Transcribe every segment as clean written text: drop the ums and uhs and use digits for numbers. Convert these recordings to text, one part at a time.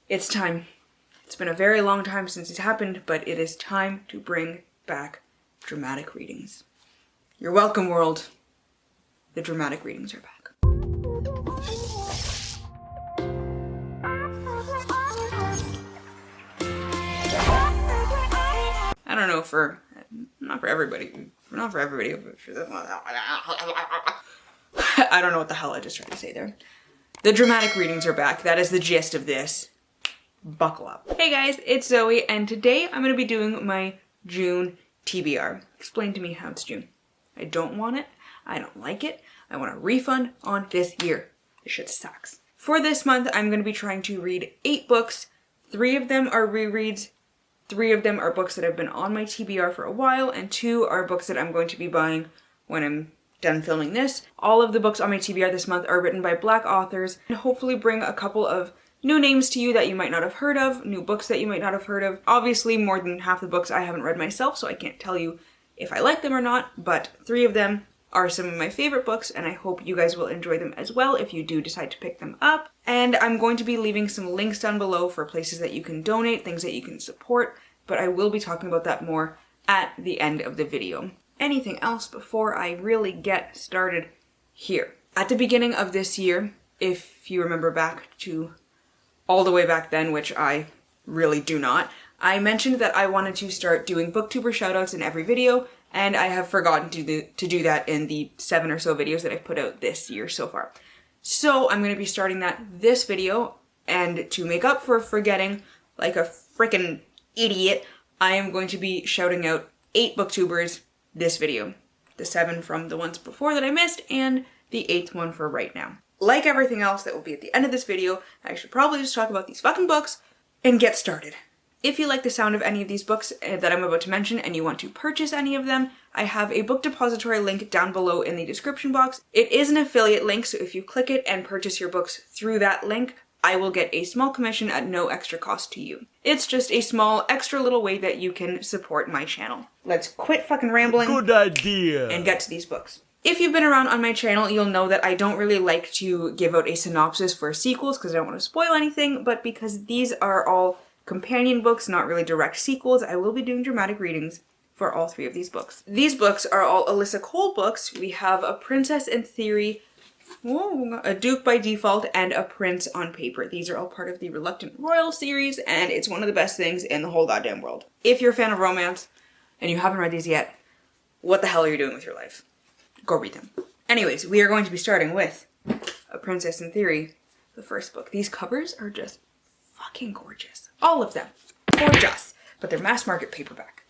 It's time. It's been a very long time since it's happened, but it is time to bring back dramatic readings. You're welcome, world. The dramatic readings are back. I don't know not for everybody, but I don't know what the hell I just tried to say there. The dramatic readings are back. That is the gist of this. Buckle up. Hey guys, it's Zoe, and today I'm going to be doing my June TBR. Explain to me how it's June. I don't want it. I don't like it. I want a refund on this year. This shit sucks. For this month, I'm going to be trying to read 8 books. 3 of them are rereads. 3 of them are books that have been on my TBR for a while, and 2 are books that I'm going to be buying when I'm done filming this. All of the books on my TBR this month are written by Black authors, and hopefully bring a couple of new names to you that you might not have heard of, new books that you might not have heard of. Obviously, more than half the books I haven't read myself, so I can't tell you if I like them or not, but 3 of them are some of my favorite books, and I hope you guys will enjoy them as well if you do decide to pick them up. And I'm going to be leaving some links down below for places that you can donate, things that you can support, but I will be talking about that more at the end of the video. Anything else before I really get started here? At the beginning of this year, if you remember back to all the way back then, which I really do not, I mentioned that I wanted to start doing booktuber shoutouts in every video, and I have forgotten to do that in the 7 or so videos that I've put out this year so far. So I'm going to be starting that this video, and to make up for forgetting like a freaking idiot, I am going to be shouting out 8 booktubers this video. The 7 from the ones before that I missed, and the 8th one for right now. Like everything else that will be at the end of this video, I should probably just talk about these fucking books and get started. If you like the sound of any of these books that I'm about to mention and you want to purchase any of them, I have a book depository link down below in the description box. It is an affiliate link, so if you click it and purchase your books through that link, I will get a small commission at no extra cost to you. It's just a small extra little way that you can support my channel. Let's quit fucking rambling. Good idea. And get to these books. If you've been around on my channel, you'll know that I don't really like to give out a synopsis for sequels because I don't want to spoil anything, but because these are all companion books, not really direct sequels, I will be doing dramatic readings for all 3 of these books. These books are all Alyssa Cole books. We have A Princess in Theory, A Duke by Default, and A Prince on Paper. These are all part of the Reluctant Royal series, and it's one of the best things in the whole goddamn world. If you're a fan of romance, and you haven't read these yet, what the hell are you doing with your life? Go read them. Anyways, we are going to be starting with A Princess in Theory, the first book. These covers are just fucking gorgeous. All of them. Gorgeous. But they're mass market paperback.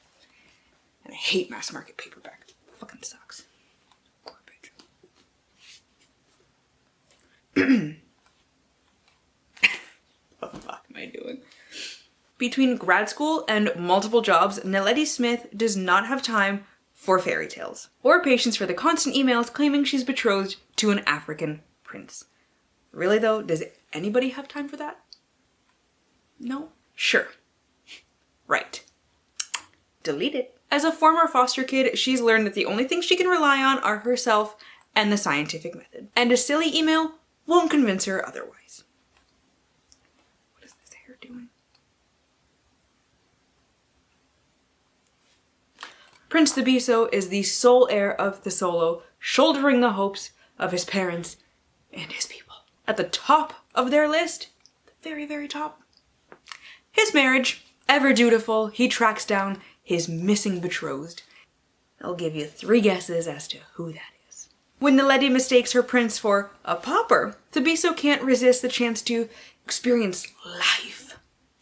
And I hate mass market paperback. It fucking sucks. Garbage. What the fuck am I doing? Between grad school and multiple jobs, Naledi Smith does not have time for fairy tales, or patience for the constant emails claiming she's betrothed to an African prince. Really though, does anybody have time for that? No? Sure. Right. Delete it. As a former foster kid, she's learned that the only things she can rely on are herself and the scientific method. And a silly email won't convince her otherwise. What is this hair doing? Prince Thabiso is the sole heir of the Solo, shouldering the hopes of his parents and his people. At the top of their list, the very, very top, his marriage. Ever dutiful, he tracks down his missing betrothed. I'll give you 3 guesses as to who that is. When Naledi mistakes her prince for a pauper, Thabiso can't resist the chance to experience life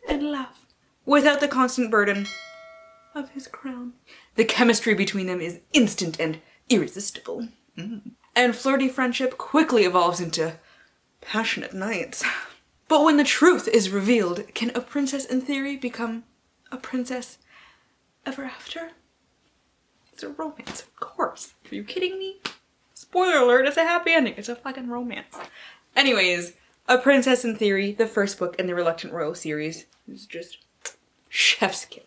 and love without the constant burden of his crown. The chemistry between them is instant and irresistible. And flirty friendship quickly evolves into passionate nights. But when the truth is revealed, can a princess in theory become a princess ever after? It's a romance, of course. Are you kidding me? Spoiler alert, it's a happy ending. It's a fucking romance. Anyways, A Princess in Theory, the first book in the Reluctant Royal series, is just chef's kiss.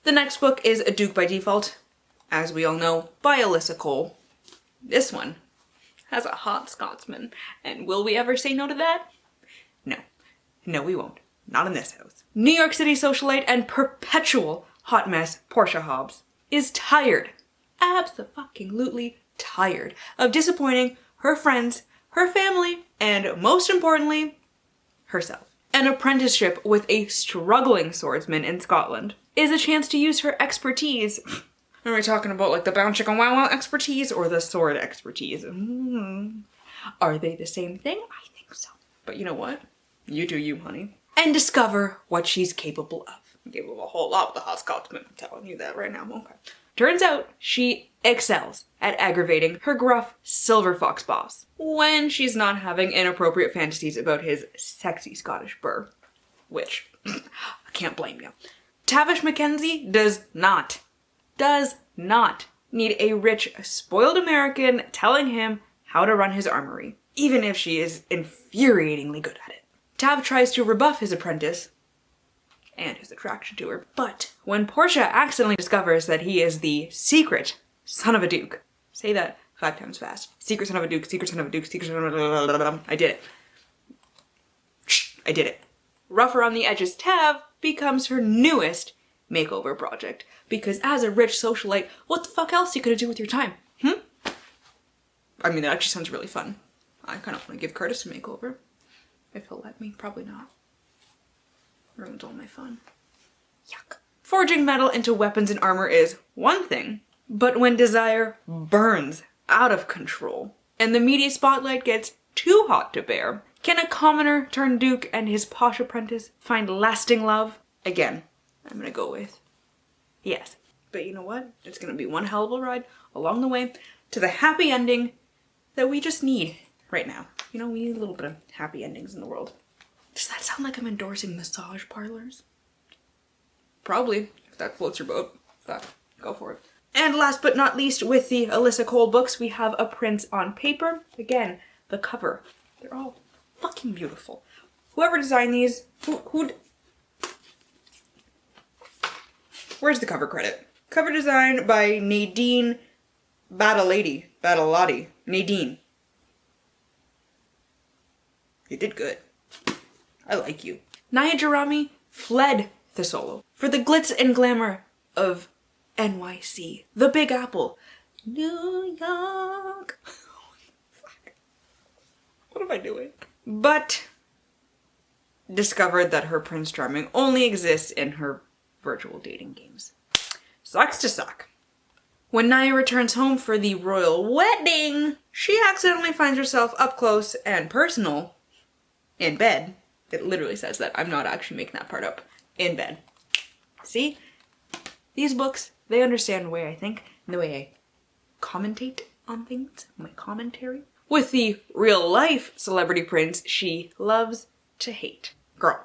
The next book is A Duke by Default, as we all know, by Alyssa Cole. This one has a hot Scotsman, and will we ever say no to that? No. No, we won't. Not in this house. New York City socialite and perpetual hot mess Portia Hobbs is tired, abso-fucking-lutely tired, of disappointing her friends, her family, and most importantly, herself. An apprenticeship with a struggling swordsman in Scotland is a chance to use her expertise. Are we talking about like the bound chicken wow wow expertise or the sword expertise? Are they the same thing? I think so. But you know what? You do you, honey. And discover what she's capable of. I'm capable of a whole lot with the hot Scotsman. I'm telling you that right now. Okay. Turns out she excels at aggravating her gruff silver fox boss when she's not having inappropriate fantasies about his sexy Scottish burr. Which, I can't blame you. Tavish Mackenzie does not need a rich, spoiled American telling him how to run his armory, even if she is infuriatingly good at it. Tav tries to rebuff his apprentice and his attraction to her, but when Portia accidentally discovers that he is the secret son of a duke, say that 5 times fast. Secret son of a duke, secret son of a duke, secret son of a... I did it. I did it. Rougher on the edges Tav becomes her newest makeover project, because as a rich socialite, what the fuck else are you gonna do with your time? I mean, that actually sounds really fun. I kind of want to give Curtis a makeover. If he'll let me, probably not. Ruins all my fun. Yuck. Forging metal into weapons and armor is one thing, but when desire burns out of control and the media spotlight gets too hot to bear, can a commoner turned duke and his posh apprentice find lasting love? Again, I'm gonna go with yes. But you know what? It's gonna be one hell of a ride along the way to the happy ending that we just need right now. You know, we need a little bit of happy endings in the world. Does that sound like I'm endorsing massage parlors? Probably, if that floats your boat. Go for it. And last but not least, with the Alyssa Cole books, we have A Prince on Paper. Again, the cover. They're all fucking beautiful. Whoever designed these, where's the cover credit? Cover design by Nadine Badalati. Nadine. You did good. I like you. Nia Jarami fled the solo for the glitz and glamour of NYC, the Big Apple, New York. What am I doing? But discovered that her Prince Charming only exists in her virtual dating games. Sucks to suck. When Nia returns home for the royal wedding, she accidentally finds herself up close and personal in bed. It literally says that. I'm not actually making that part up. In bed. See? These books, they understand the way I think and the way I commentate on things. My commentary. With the real life celebrity prince she loves to hate. Girl,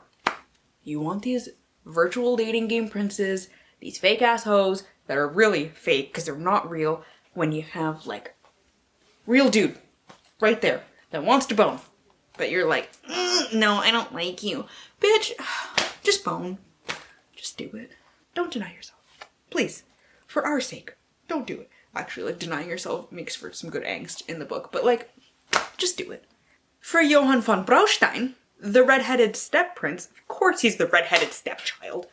you want these virtual dating game princes, these fake ass hoes that are really fake because they're not real, when you have like real dude right there that wants to bone. But you're like, no, I don't like you. Bitch, just bone. Just do it. Don't deny yourself. Please. For our sake. Don't do it. Actually, like, denying yourself makes for some good angst in the book. But, like, just do it. For Johann von Braustein, the red-headed step-prince, of course he's the red-headed stepchild,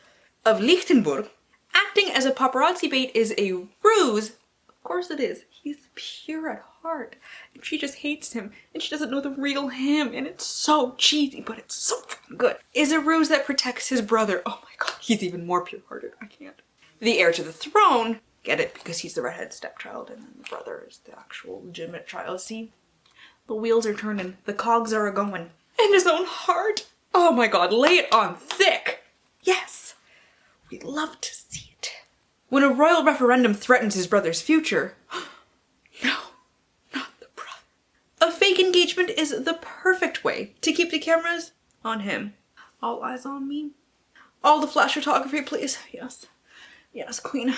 of Lichtenburg, acting as a paparazzi bait is a ruse. Of course it is. He's pure at heart. And she just hates him. And she doesn't know the real him. And it's so cheesy, but it's so fucking good. Is a ruse that protects his brother. Oh my god, he's even more pure-hearted. I can't. The heir to the throne. Get it? Because he's the redhead stepchild. And then the brother is the actual legitimate child. See? The wheels are turning. The cogs are a-going. And his own heart. Oh my god, lay it on thick. Yes. We'd love to see it. When a royal referendum threatens his brother's future, no, not the brother. A fake engagement is the perfect way to keep the cameras on him. All eyes on me. All the flash photography, please. Yes. Yes, queen.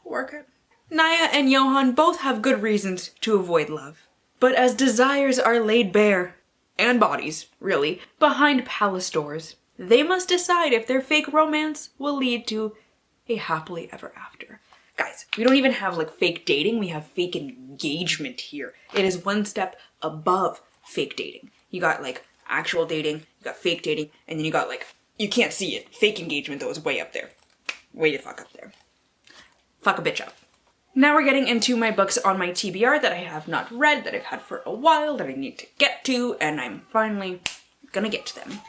Work it. Nia and Johann both have good reasons to avoid love. But as desires are laid bare, and bodies, really, behind palace doors, they must decide if their fake romance will lead to a happily ever after. Guys, we don't even have like fake dating, we have fake engagement here. It is one step above fake dating. You got like actual dating, you got fake dating, and then you got like You can't see it. Fake engagement though is way up there. Way the fuck up there. Fuck a bitch up. Now we're getting into my books on my TBR that I have not read, that I've had for a while, that I need to get to, and I'm finally gonna get to them.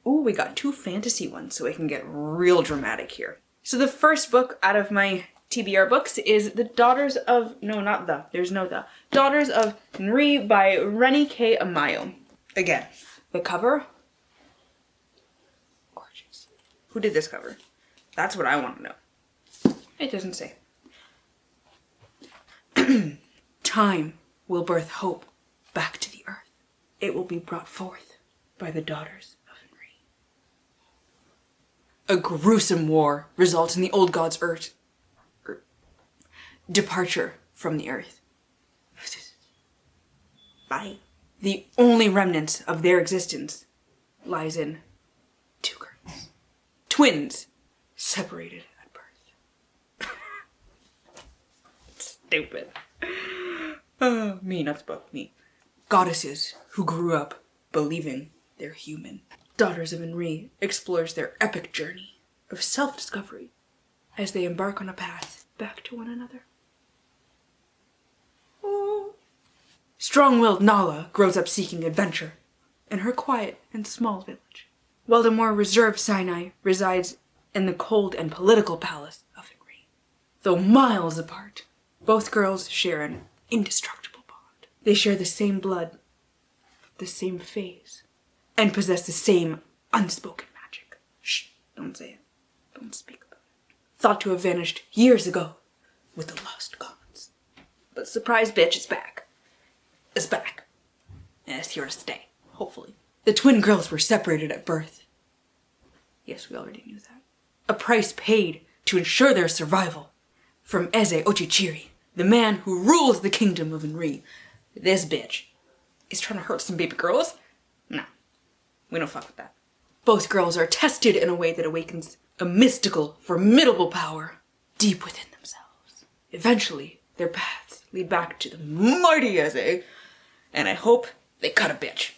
Ooh, we got 2 fantasy ones, so I can get real dramatic here. So the first book out of my TBR books is The Daughters of, no, not the, there's no the, Daughters of Nri by Rennie K. Amayo. Again, the cover, gorgeous. Who did this cover? That's what I want to know. It doesn't say. Time will birth hope back to the earth. It will be brought forth by the daughters of Nri. A gruesome war results in the old god's departure from the earth. Bye. The only remnants of their existence lies in 2 girls. Twins separated at birth. Stupid. Me, not the book, me. Goddesses who grew up believing they're human. Daughters of Nri explores their epic journey of self-discovery as they embark on a path back to one another. Oh. Strong-willed Nala grows up seeking adventure in her quiet and small village, while the more reserved Sinai resides in the cold and political palace of Nri. Though miles apart, both girls share an indestructible bond. They share the same blood, the same phase, and possess the same unspoken magic. Shh, don't say it. Don't speak about it. Thought to have vanished years ago with the lost gods. But surprise bitch is back. It's back. And it's here to stay, hopefully. The twin girls were separated at birth. Yes, we already knew that. A price paid to ensure their survival from Eze Ochichiri, the man who rules the kingdom of Nri. This bitch is trying to hurt some baby girls? No, we don't fuck with that. Both girls are tested in a way that awakens a mystical, formidable power deep within themselves. Eventually, their paths lead back to the mighty Eze, and I hope they cut a bitch.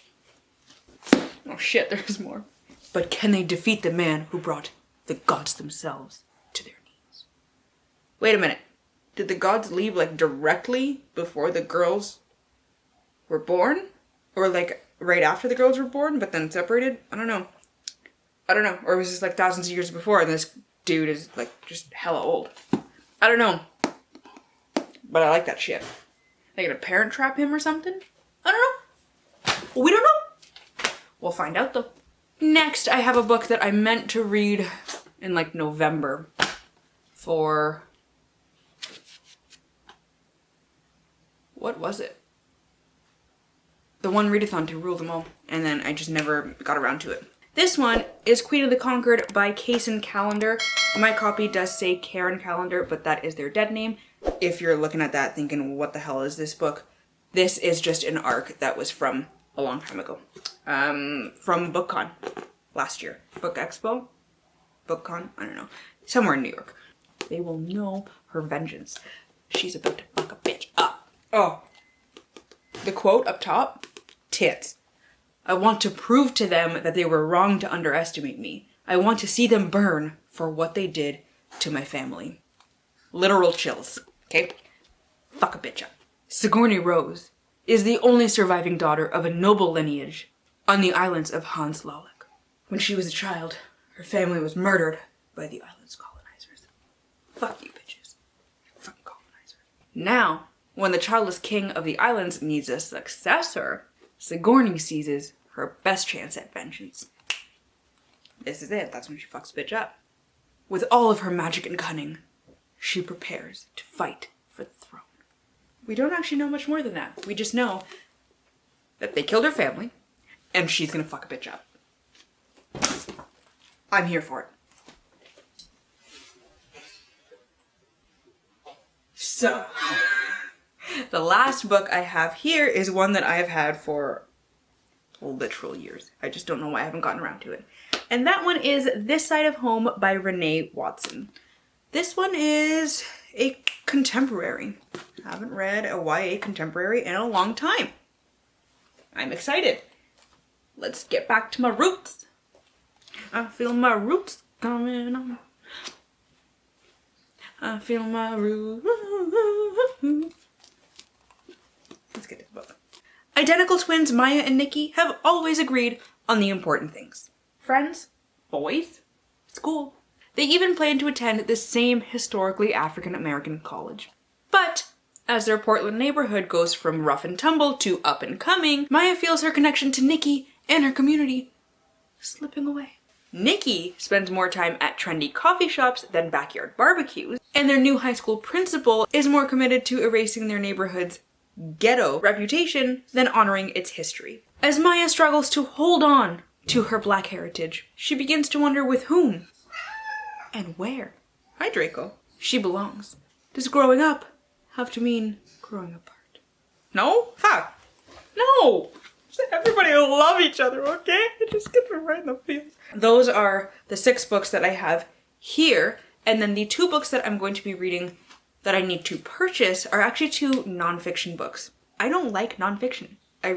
Oh shit, there's more. But can they defeat the man who brought the gods themselves to their knees? Wait a minute. Did the gods leave like directly before the girls were born? Or like right after the girls were born but then separated? I don't know. Or was this like thousands of years before and this dude is like just hella old? I don't know. But I like that shit. They gonna parent trap him or something? I don't know. Well, we don't know. We'll find out though. Next, I have a book that I meant to read in like November for... What was it? The one readathon to rule them all. And then I just never got around to it. This one is Queen of the Conquered by Kaysen Callender. My copy does say Karen Callender, but that is their dead name. If you're looking at that thinking, what the hell is this book? This is just an arc that was from a long time ago. From BookCon last year. Book Expo? BookCon? I don't know. Somewhere in New York. They will know her vengeance. She's about to fuck a bitch up. Oh. The quote up top? Tits. I want to prove to them that they were wrong to underestimate me. I want to see them burn for what they did to my family. Literal chills. Okay? Fuck a bitch up. Sigourney Rose is the only surviving daughter of a noble lineage on the islands of Hans Lolek. When she was a child, her family was murdered by the island's colonizers. Fuck you bitches. Fucking colonizers. Now, when the childless king of the islands needs a successor, Sigourney seizes her best chance at vengeance. This is it. That's when she fucks bitch up. With all of her magic and cunning, she prepares to fight for the throne. We don't actually know much more than that. We just know that they killed her family, and she's gonna fuck a bitch up. I'm here for it. So, the last book I have here is one that I've had for literal years. I just don't know why I haven't gotten around to it. And that one is This Side of Home by Renee Watson. This one is a contemporary. I haven't read a YA contemporary in a long time. I'm excited. Let's get back to my roots. I feel my roots coming on. I feel my roots. Let's get to the book. Identical twins Maya and Nikki have always agreed on the important things. Friends, boys, school. They even plan to attend the same historically African American college. But as their Portland neighborhood goes from rough and tumble to up and coming, Maya feels her connection to Nikki and her community slipping away. Nikki spends more time at trendy coffee shops than backyard barbecues, and their new high school principal is more committed to erasing their neighborhood's ghetto reputation than honoring its history. As Maya struggles to hold on to her Black heritage, she begins to wonder with whom and where. Hi, Draco. She belongs. Does growing up have to mean growing apart? No? Fuck. No! Everybody will love each other, okay? Just get me right in the feels. Those are the 6 books that I have here, and then the 2 books that I'm going to be reading that I need to purchase are actually 2 nonfiction books. I don't like nonfiction. I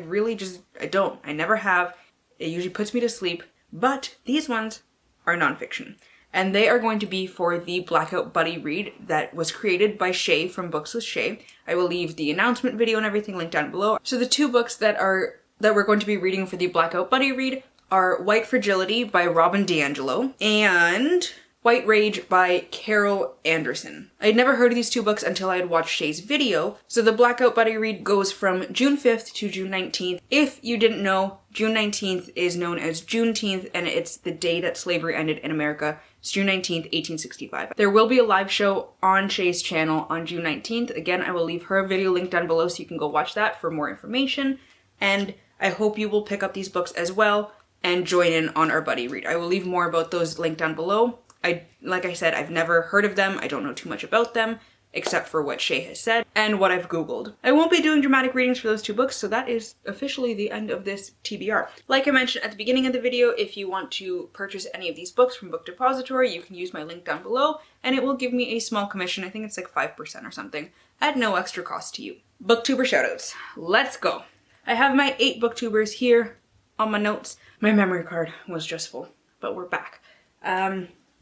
don't. I never have. It usually puts me to sleep, but these ones are nonfiction. And they are going to be for the Blackout buddy read that was created by Shay from Books with Shay. I will leave the announcement video and everything linked down below. So the 2 books that we're going to be reading for the Blackout buddy read are White Fragility by Robin DiAngelo and White Rage by Carol Anderson. I had never heard of these 2 books until I had watched Shay's video. So the Blackout buddy read goes from June 5th to June 19th. If you didn't know, June 19th is known as Juneteenth, and it's the day that slavery ended in America. It's June 19th, 1865. There will be a live show on Shay's channel on June 19th. Again, I will leave her video link down below so you can go watch that for more information. And I hope you will pick up these books as well and join in on our buddy read. I will leave more about those linked down below. Like I said, I've never heard of them. I don't know too much about them, except for what Shay has said and what I've Googled. I won't be doing dramatic readings for those 2 books, so that is officially the end of this TBR. Like I mentioned at the beginning of the video, if you want to purchase any of these books from Book Depository, you can use my link down below, and it will give me a small commission. I think it's like 5% or something, at no extra cost to you. Booktuber shoutouts. Let's go. I have my 8 booktubers here on my notes. My memory card was just full, but we're back.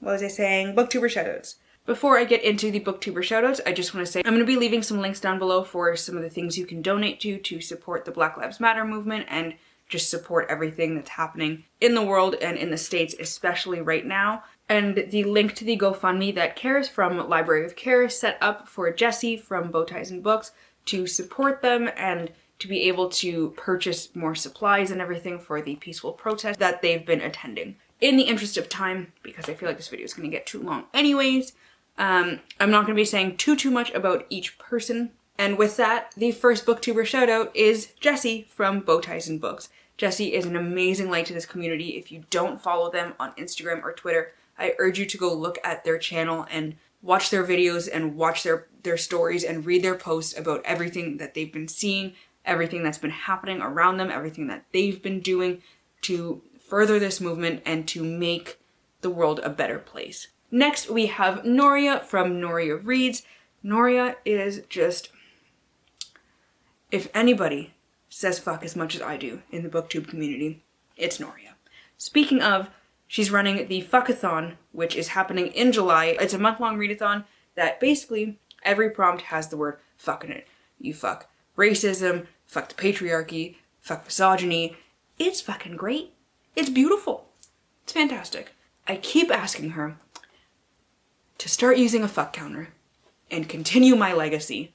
What was I saying? Booktuber shoutouts. Before I get into the booktuber shoutouts, I just want to say I'm going to be leaving some links down below for some of the things you can donate to support the Black Lives Matter movement and just support everything that's happening in the world and in the States, especially right now. And the link to the GoFundMe that Karis from Library of Karis set up for Jessie from Bow Ties and Books to support them and to be able to purchase more supplies and everything for the peaceful protest that they've been attending. In the interest of time, because I feel like this video is going to get too long anyways, I'm not going to be saying too much about each person. And with that, the first booktuber shoutout is Jessie from Bow Ties and Books. Jessie is an amazing light to this community. If you don't follow them on Instagram or Twitter, I urge you to go look at their channel and watch their videos and watch their stories and read their posts about everything that they've been seeing, everything that's been happening around them, everything that they've been doing to further this movement and to make the world a better place. Next, we have Noria from Noria Reads. Noria is just, if anybody says fuck as much as I do in the booktube community, it's Noria. Speaking of, she's running the Fuckathon, which is happening in July. It's a month-long readathon that basically every prompt has the word fuck in it. You fuck racism, fuck the patriarchy, fuck misogyny. It's fucking great. It's beautiful. It's fantastic. I keep asking her to start using a fuck counter and continue my legacy,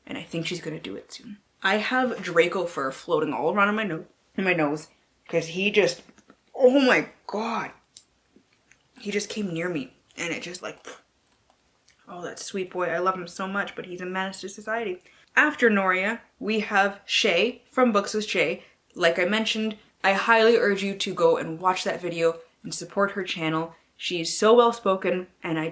and I think she's gonna do it soon. I have Draco fur floating all around in my nose, because he just, oh my god. He just came near me, and it just like, oh, that sweet boy. I love him so much, but he's a menace to society. After Noria, we have Shay from Books with Shay. Like I mentioned, I highly urge you to go and watch that video and support her channel. She's so well spoken, and I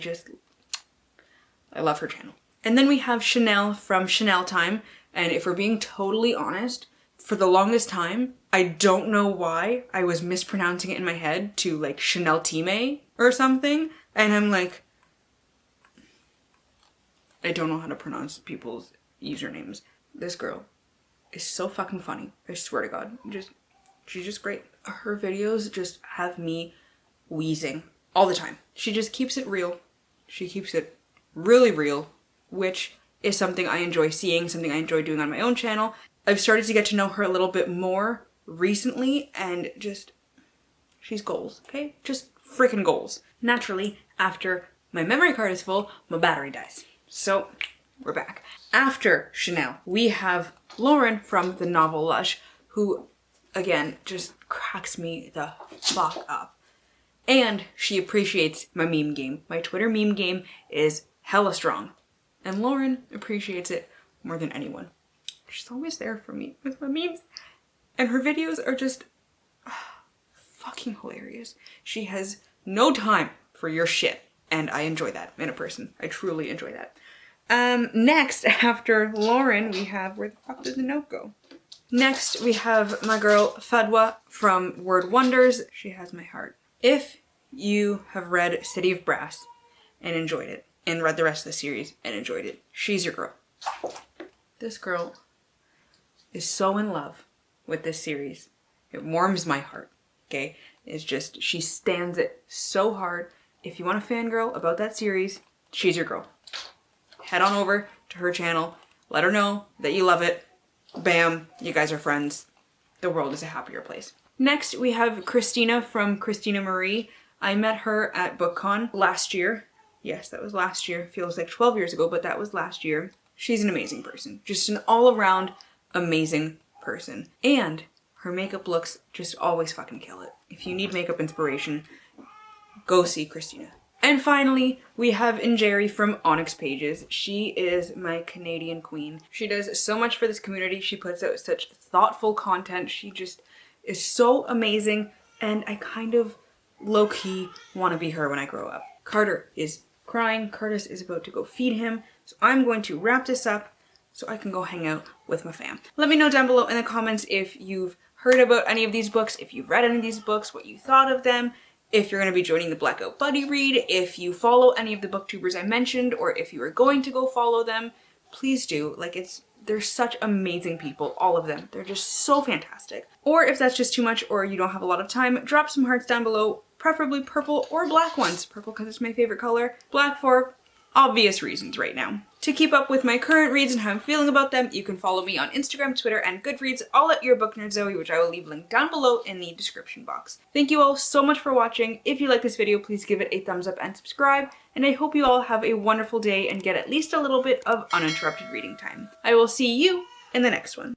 love her channel. And then we have Chanel from Chanel Time, and if we're being totally honest, for the longest time, I don't know why I was mispronouncing it in my head to like Chanel Time or something, and I'm like, I don't know how to pronounce people's usernames. This girl is so fucking funny. I swear to God. She's just great. Her videos just have me wheezing all the time. She just keeps it real. She keeps it really real, which is something I enjoy seeing, something I enjoy doing on my own channel. I've started to get to know her a little bit more recently, and just, she's goals, okay? Just freaking goals. Naturally, after my memory card is full, my battery dies. So, we're back. After Chanel, we have Lauren from the novel Lush, who, again, just cracks me the fuck up. And she appreciates my meme game. My Twitter meme game is hella strong. And Lauren appreciates it more than anyone. She's always there for me with my memes. And her videos are just fucking hilarious. She has no time for your shit. And I enjoy that in a person. I truly enjoy that. Next, after Lauren, we have, where the fuck did the note go? Next, we have my girl Fadwa from Word Wonders. She has my heart. If you have read City of Brass and enjoyed it, and read the rest of the series and enjoyed it, she's your girl. This girl is so in love with this series. It warms my heart, okay? It's just, she stands it so hard. If you want a fangirl about that series, she's your girl. Head on over to her channel, let her know that you love it. Bam, you guys are friends. The world is a happier place. Next, we have Christina from Christina Marie. I met her at BookCon last year. Yes, that was last year. Feels like 12 years ago, but that was last year. She's an amazing person. Just an all-around amazing person. And her makeup looks just always fucking kill it. If you need makeup inspiration, go see Christina. And finally, we have Injeri from Onyx Pages. She is my Canadian queen. She does so much for this community. She puts out such thoughtful content. She just is so amazing. And I kind of low-key want to be her when I grow up. Carter is crying. Curtis is about to go feed him. So I'm going to wrap this up so I can go hang out with my fam. Let me know down below in the comments if you've heard about any of these books, if you've read any of these books, what you thought of them, if you're going to be joining the Blackout Buddy Read, if you follow any of the booktubers I mentioned, or if you are going to go follow them, please do. Like, they're such amazing people, all of them. They're just so fantastic. Or if that's just too much or you don't have a lot of time, drop some hearts down below, preferably purple or black ones. Purple because it's my favorite color, black for obvious reasons right now. To keep up with my current reads and how I'm feeling about them, you can follow me on Instagram, Twitter, and Goodreads, all at Your Book Nerd Zoe, which I will leave linked down below in the description box. Thank you all so much for watching. If you like this video, please give it a thumbs up and subscribe, and I hope you all have a wonderful day and get at least a little bit of uninterrupted reading time. I will see you in the next one.